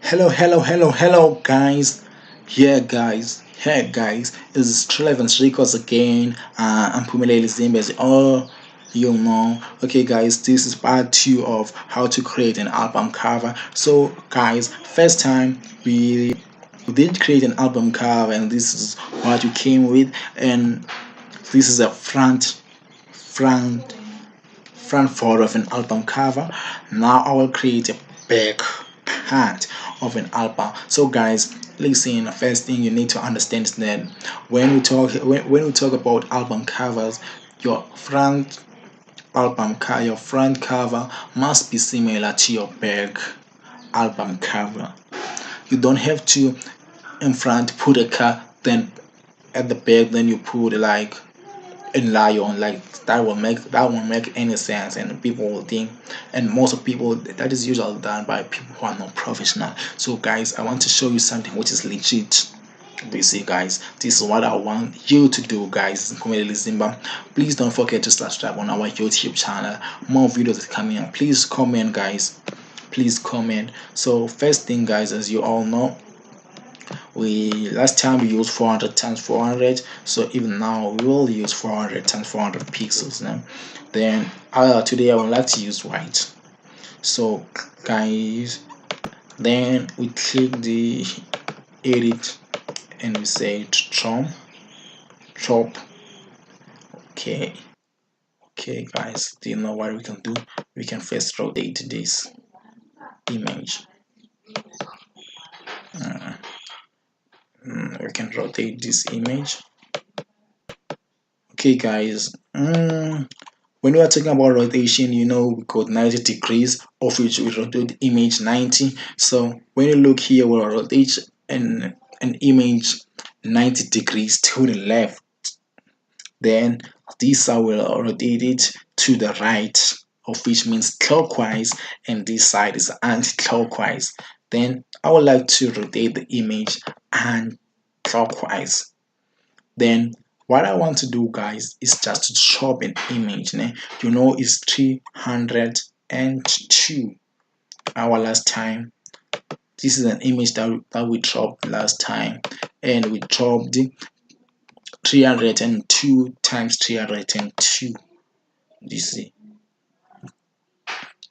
Hello, guys. Here, guys. It's Trevens Records again. I'm Pumelele Zimbes. Oh, you know. Okay, guys, this is part two of how to create an album cover. So, guys, first time we did create an album cover, and this is what we came with, and this is a front front photo of an album cover. Now I will create a back part of an album. So guys, listen, first thing you need to understand is that when we talk about album covers, your your front cover must be similar to your back album cover. You don't have to in front put a car, then at the back then you put like in lion, like that won't make any sense, and people will think, and most of people, that is usually done by people who are not professional. So guys, I want to show you something which is legit. You see, guys, this is what I want you to do, guys. Comedy Zimba, please don't forget to subscribe on our YouTube channel. More videos are coming up. Please comment, guys, please comment. So first thing, guys, as you all know, we last time we used 400 times 400, so even now we will use 400 times 400 pixels now. Then today I would like to use white. So guys, then we click the edit and we say chop. Okay, guys, do you know what we can do? We can first rotate this image. We can rotate this image. Okay, guys, when we are talking about rotation, you know, we got 90 degrees, of which we rotate image 90. So when you look here, we'll rotate an image 90 degrees to the left. Then this side will rotate it to the right, of which means clockwise, and this side is anti-clockwise. Then I would like to rotate the image anti-clockwise. Then what I want to do, guys, is just to chop an image. You know, it's 302. Our last time, this is an image that we chopped last time, and we chopped 302 times 302. You see?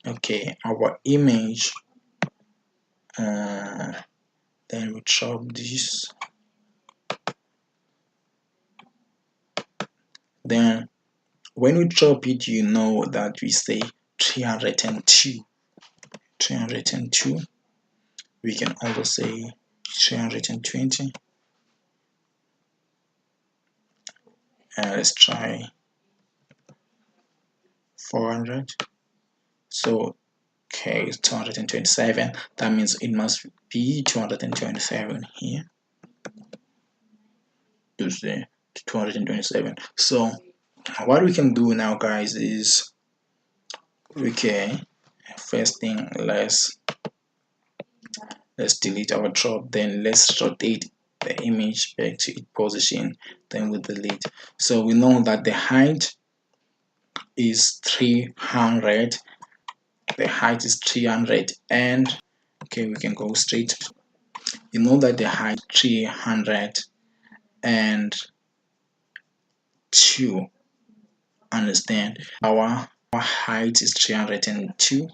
Okay, our image. Then we chop this. Then when we chop it, you know that we say 302. 302. We can also say 320. Let's try 400. So okay, it's 227. That means it must be 227 here. You see, 227. So what we can do now, guys, is first thing, let's delete our chop, then let's rotate the image back to its position, then we delete. So we know that the height is 300. The height is 300, and okay, we can go straight. You know that the height 302. Understand? Our height is 302.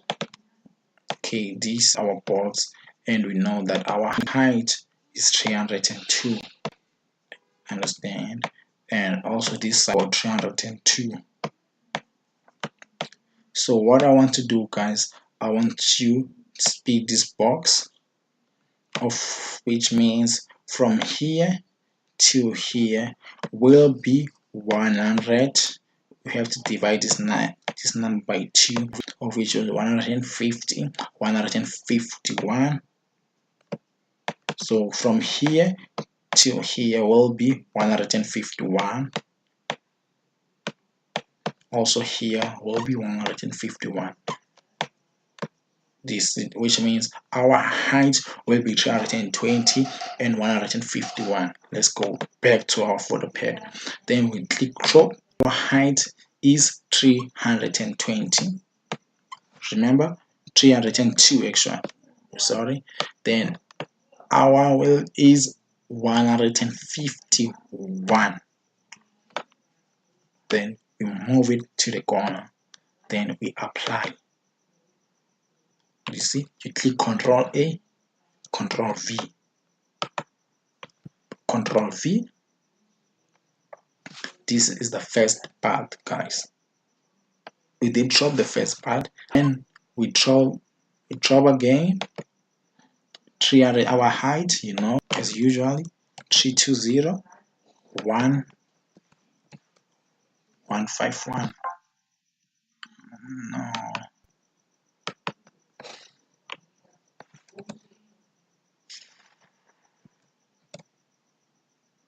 Okay, these are our boards, and we know that our height is 302. Understand? And also this is about 302. So what I want to do, guys, I want you to speed this box, of which means from here to here will be 100. We have to divide this number by 2, of which is 150, 151. So from here to here will be 151. Also here will be 151. This, which means our height will be 320 and 151. Let's go back to our PhotoPad. Then we click crop. Our height is 320. Remember, 302 extra. sorry. Then our will is 151. Then we move it to the corner, then we apply. You see, you click Control A, Control V, Control V. This is the first part, guys. We did drop the first part, and we drop again 300 our height, you know, as usually 320 151. No.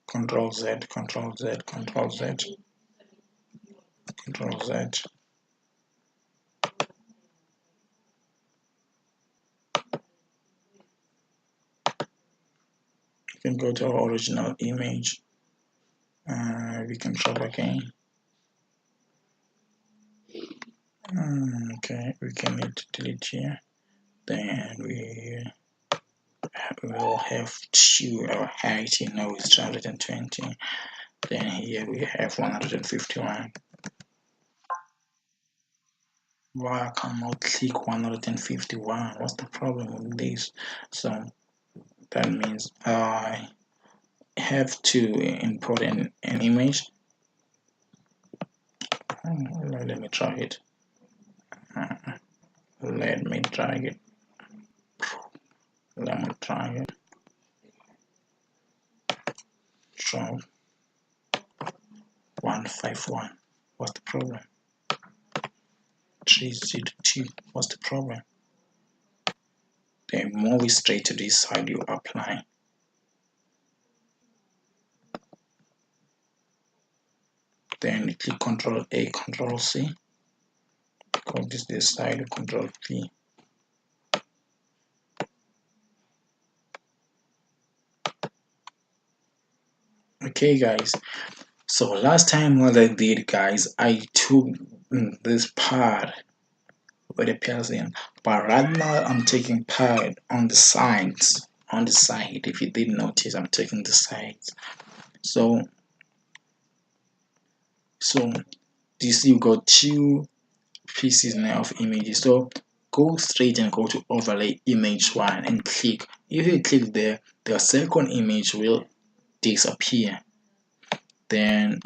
Control Z, Control Z, Control Z, Control Z. You can go to our original image. We can drop again. Okay, we can need to delete here. Then we will have to our height, you know, is 220. Then here we have 151. Why I cannot click 151? What's the problem with this? So that means I have to import an image. Let me try it. Let me try it. Let me try it. So 151. What's the problem? 302. What's the problem? Then move it straight to this side. You apply. Then you click Control A, Control C. Go this side, Control V. Okay, guys. So last time what I did, guys, I took this part with a pencil, but right now I'm taking part on the sides. On the side, if you didn't notice, I'm taking the sides. So this you got two pieces now of images. So go straight and go to overlay image 1 and click. If you click there, the second image will disappear. Then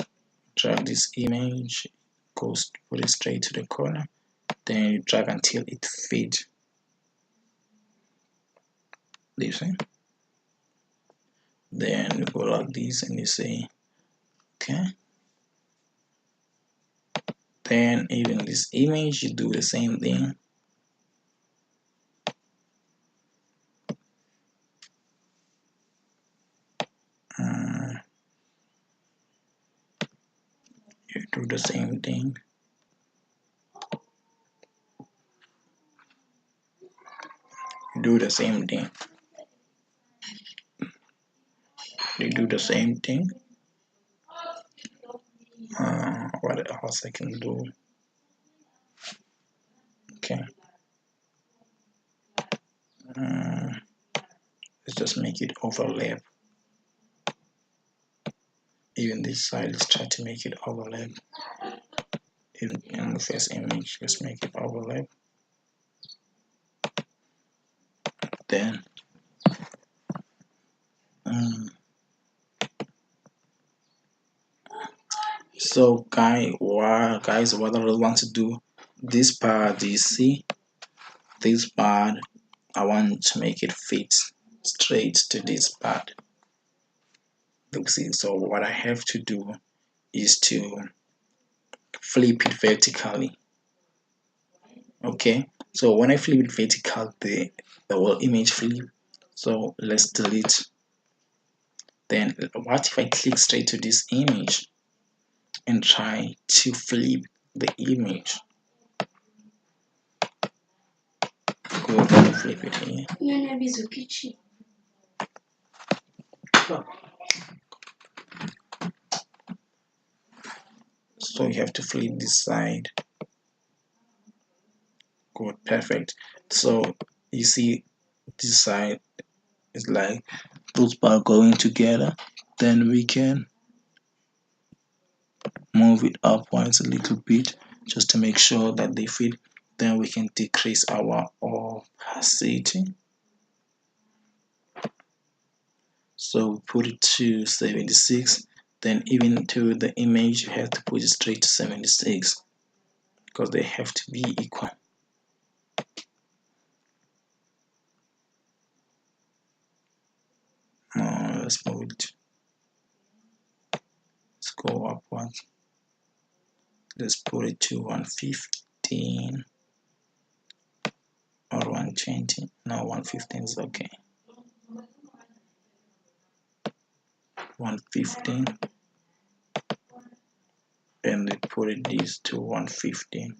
drag this image, put it straight to the corner, then you drag until it fits. Listen. Then you go like this and you say okay. Then even this image you do the same thing. You do the same thing. You do the same thing. You do the same thing. What else I can do? Okay. Let's just make it overlap. Even this side, let's try to make it overlap. In the first image, let's make it overlap. Then so guys, what I really want to do, this part, do you see this part? I want to make it fit straight to this part. You see, so what I have to do is to flip it vertically. Okay, so when I flip it vertical, the whole image flip. So let's delete. Then what if I click straight to this image and try to flip the image? Go and flip it here. So you have to flip this side. Good, perfect. So you see this side is like those parts going together, then we can move it upwards a little bit just to make sure that they fit. Then we can decrease our opacity. So put it to 76. Then even to the image, you have to put it straight to 76 because they have to be equal. Let's move it. Let's go upwards. Let's put it to 115 or 120. No, 115 is okay. 115, and we put it this to 115.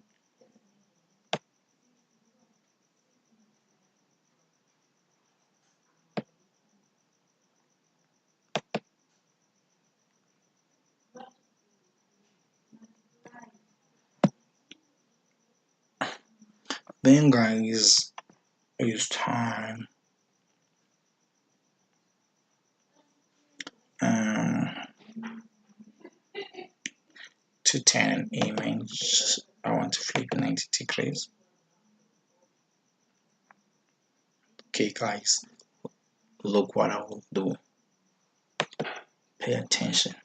Then guys, it's time to turn an image. I want to flip 90 degrees. Okay guys, look what I will do. Pay attention.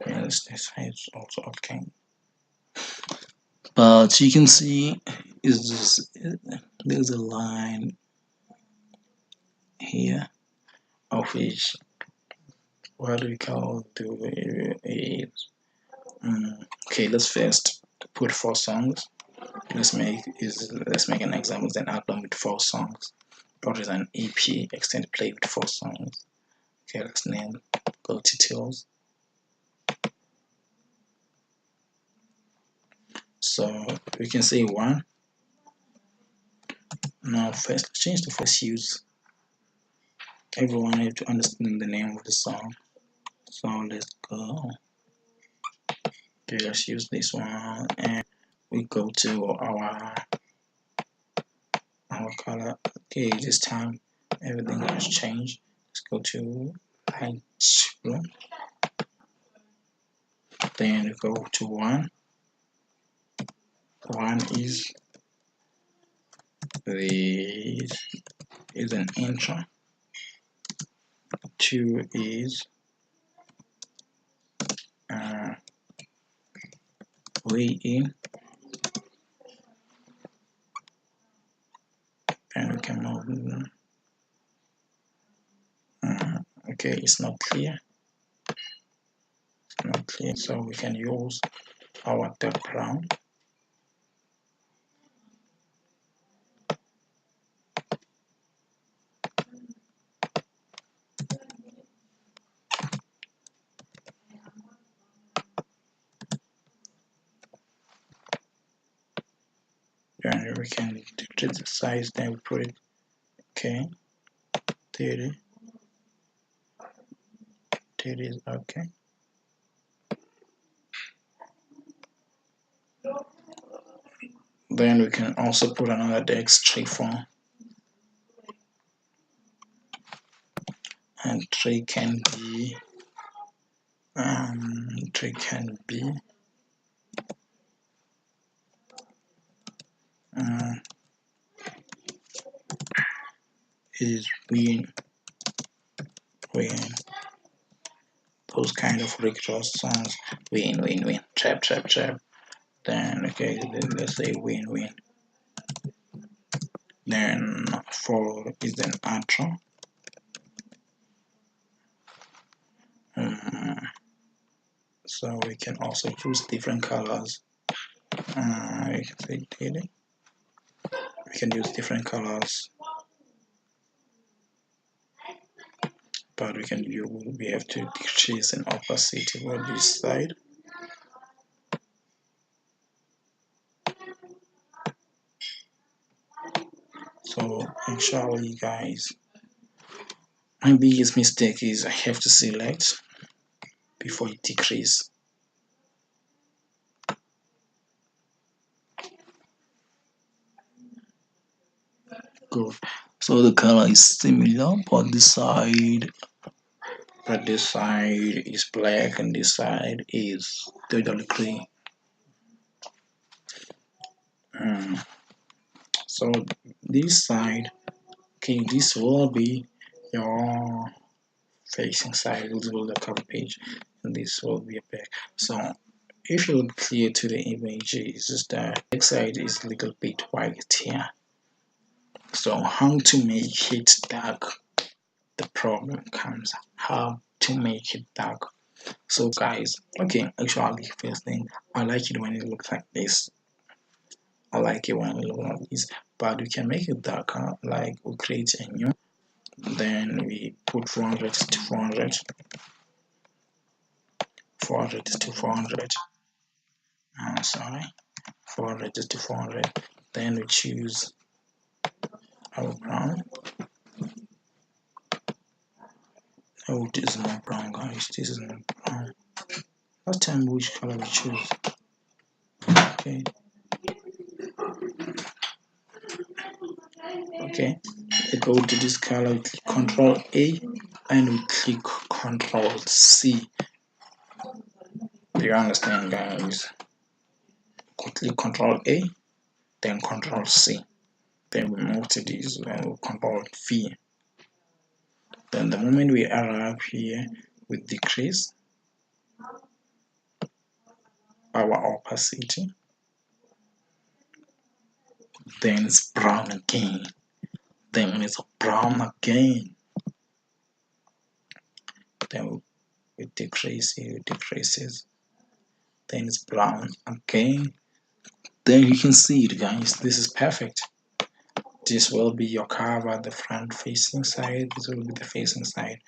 Yes, this side is also okay. But you can see is just there's a line here of which what do we call the okay, let's first put 4 songs. Let's make an example. It's an album with 4 songs, or is an EP extended play with 4 songs. Okay, let's name, go to tools. So we can say 1. Now first let's change the first use. Everyone have to understand the name of the song. So let's go. Okay, let's use this one, and we go to our color. Okay, this time everything has changed. Let's go to light blue. Then we go to 1. 1 is an intro. 2 is way in, and we can move. Okay, it's not clear. It's not clear, so we can use our background. And we can decrease the size, then we put it okay. 30 is okay. Then we can also put another X3 form, and 3 can be is win those kind of ridiculous songs. Win trap. Then okay, let's say win. Then 4 is an outro. So we can also choose different colors. We can say daily. We can use different colors, but we have to decrease an opacity for this side. So actually guys, my biggest mistake is I have to select before it decrease. So the color is similar, but this side is black and this side is totally green. So this side, okay, this will be your facing side. This will be the cover page, and this will be a back. So if you look clear to the image, it's just that back side is a little bit white here. So how to make it dark? The problem comes how to make it dark. So guys, okay, actually first thing, I like it when it looks like this. I like it when it looks like this, but we can make it darker, like we create a new, then we put 400 to 400, 400 to 400, sorry, 400 to 400, then we choose our brown. Oh, this is not brown, guys, this is not brown. Last time which color we choose? Okay, okay, we go to this color, we click Control A, and we click Control C. Do you understand, guys? Click Control A, then Control C. Then we move to this Control V. Then the moment we arrive here, we decrease our opacity. Then it's brown again. Then when it's brown again, then we decrease it, it decreases. Then it's brown again. Then you can see it, guys. This is perfect. This will be your cover, the front facing side. This will be the facing side.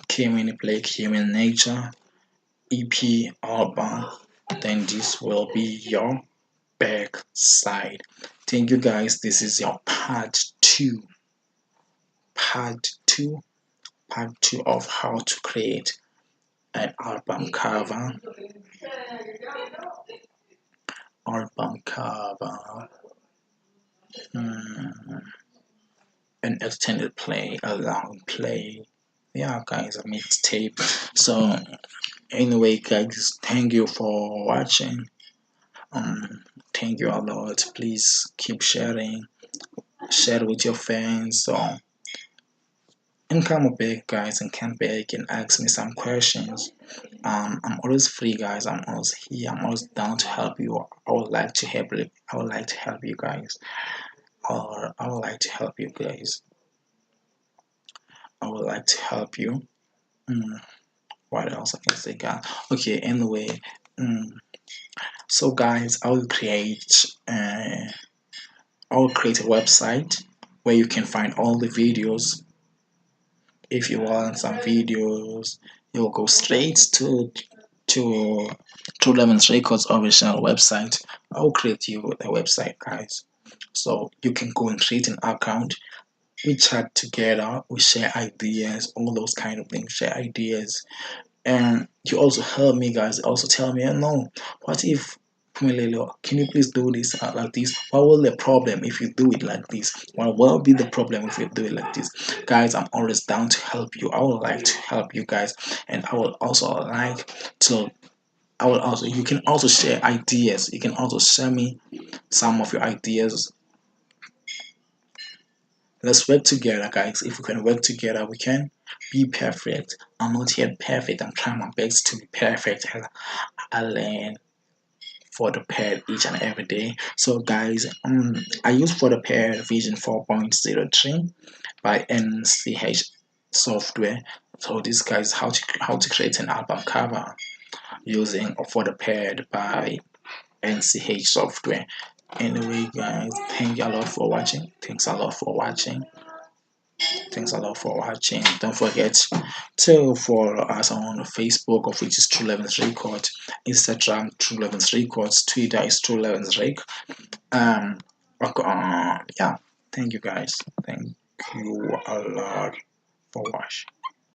Came in play, came in nature, EP album. Then this will be your back side. Thank you, guys. This is your part 2. Part 2. Part 2 of how to create an album cover. Album cover. An extended play, a long play. Yeah, guys, a mixtape. So anyway, guys, thank you for watching. Thank you a lot. Please keep sharing, share with your friends. So and come back, guys, and come back and ask me some questions. I'm always free, guys. I'm always here. I'm always down to help you. I would like to help you. I would like to help you guys. Or I would like to help you guys. I would like to help you. What else I can say, guys? Okay, anyway. So guys, I will create a website where you can find all the videos. If you want some videos, you'll go straight to 2Album Records official website. I'll create you a website, guys. So you can go and create an account. We chat together, we share ideas, all those kind of things, share ideas. And you also help me, guys. Also tell me, no, what if Pumelelo, can you please do this like this? What will the problem if you do it like this? What will be the problem if you do it like this? Guys, I'm always down to help you. I would like to help you guys, and I will also like to. You can also share ideas. You can also share me some of your ideas. Let's work together, guys. If we can work together, we can be perfect. I'm not yet perfect. I'm trying my best to be perfect. I learn PhotoPad each and every day. So guys, I use PhotoPad Vision 4.03 by NCH software. So this guys how to create an album cover using PhotoPad by NCH software. Anyway, guys, thank you a lot for watching. Thanks a lot for watching. Thanks a lot for watching. Don't forget to follow us on Facebook, of which is 2Album Records, Instagram 2Album Records, Twitter is 2Album Records. Yeah, thank you guys. Thank you a lot for watching.